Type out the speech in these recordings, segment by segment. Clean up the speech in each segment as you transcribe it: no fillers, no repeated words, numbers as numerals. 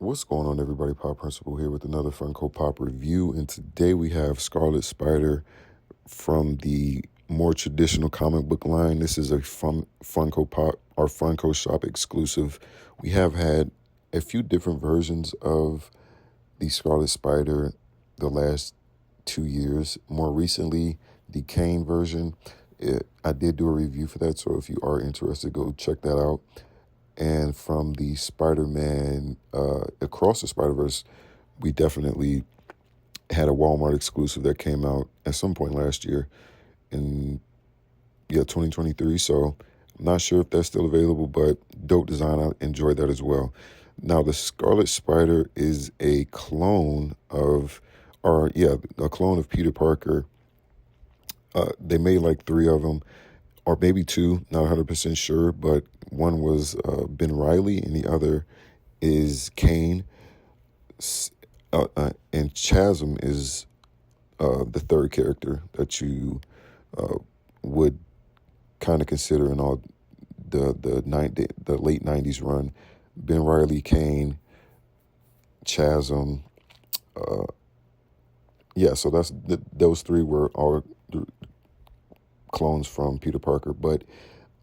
What's going on, everybody? Pop Principal here with another Funko Pop review, and today we have Scarlet Spider from the more traditional comic book line. This is a Funko Pop or Funko Shop exclusive. We have had a few different versions of the Scarlet Spider the last 2 years. More recently, the Kane version. I did do a review for that, so if you are interested, go check that out. And from the Spider-Man Across the Spider-Verse, we definitely had a Walmart exclusive that came out at some point last year in 2023. So I'm not sure if that's still available, but dope design. I enjoyed that as well. Now, the Scarlet Spider is a clone of, a clone of Peter Parker. They made like 3 of them, or maybe 2, not 100% sure, but one was Ben Reilly and the other is Kane. And Chasm is the third character that you would kind of consider in all the late 90s run. Ben Reilly, Kane, Chasm. So those 3 were all clones from Peter Parker, but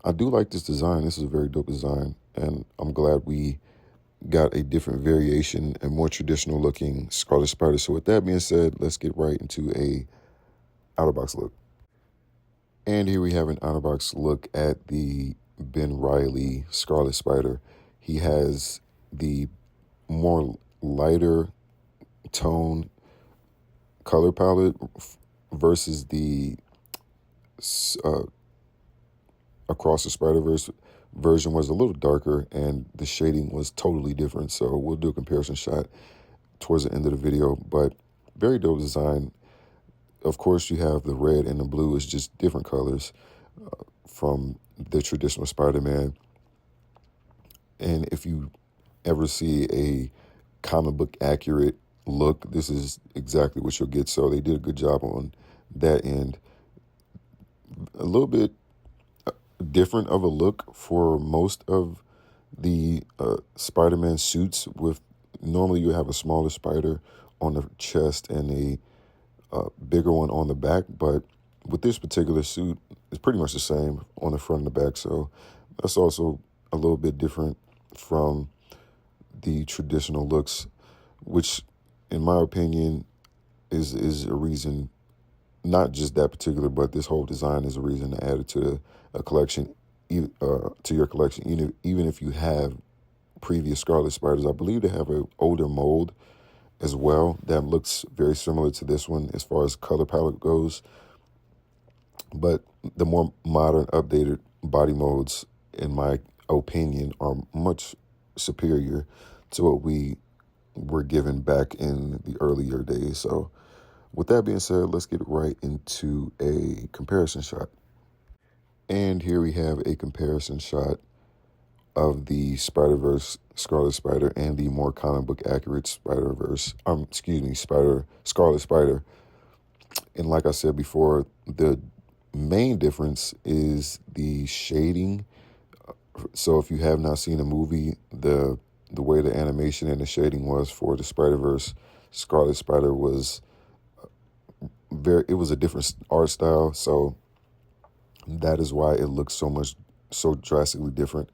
I do like this design. This is a very dope design, and I'm glad we got a different variation and more traditional looking Scarlet Spider. So with that being said, let's get right into a out-of-box look. And here we have an out-of-box look at the Ben Reilly Scarlet Spider. He has the more lighter tone color palette versus the Across the Spider-Verse version was a little darker, and the shading was totally different. So we'll do a comparison shot towards the end of the video, but very dope design. Of course, you have the red and the blue is just different colors from the traditional Spider-Man. And if you ever see a comic book accurate look, this is exactly what you'll get. So they did a good job on that end. A little bit different of a look for most of the Spider-Man suits. With normally you have a smaller spider on the chest and a bigger one on the back, but with this particular suit, it's pretty much the same on the front and the back. So that's also a little bit different from the traditional looks, which in my opinion is a reason. Not just that particular, but this whole design is a reason to add it to a collection, to your collection. Even if you have previous Scarlet Spiders, I believe they have an older mold as well that looks very similar to this one as far as color palette goes. But the more modern, updated body molds, in my opinion, are much superior to what we were given back in the earlier days. So with that being said, let's get right into a comparison shot. And here we have a comparison shot of the Spider-Verse Scarlet Spider and the more comic book accurate Scarlet Spider. And like I said before, the main difference is the shading. So if you have not seen the movie, the way the animation and the shading was for the Spider-Verse Scarlet Spider was it was a different art style, so that is why it looks so drastically different.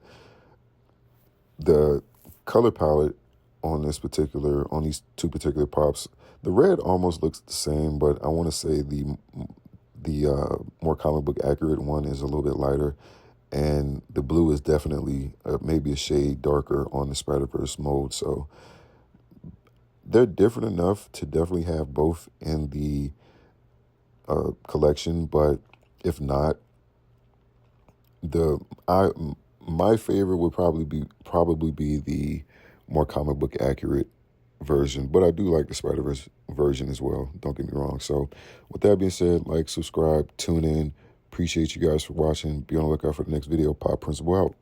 The color palette on these 2 particular pops, the red almost looks the same, but I want to say the more comic book accurate one is a little bit lighter, and the blue is definitely maybe a shade darker on the Spider-Verse mold. So they're different enough to definitely have both in the collection, but if not, my favorite would probably be the more comic book accurate version, but I do like the Spider-Verse version as well, don't get me wrong. So with that being said, like, subscribe, tune in. Appreciate you guys for watching. Be on the lookout for the next video. Pop Principal out.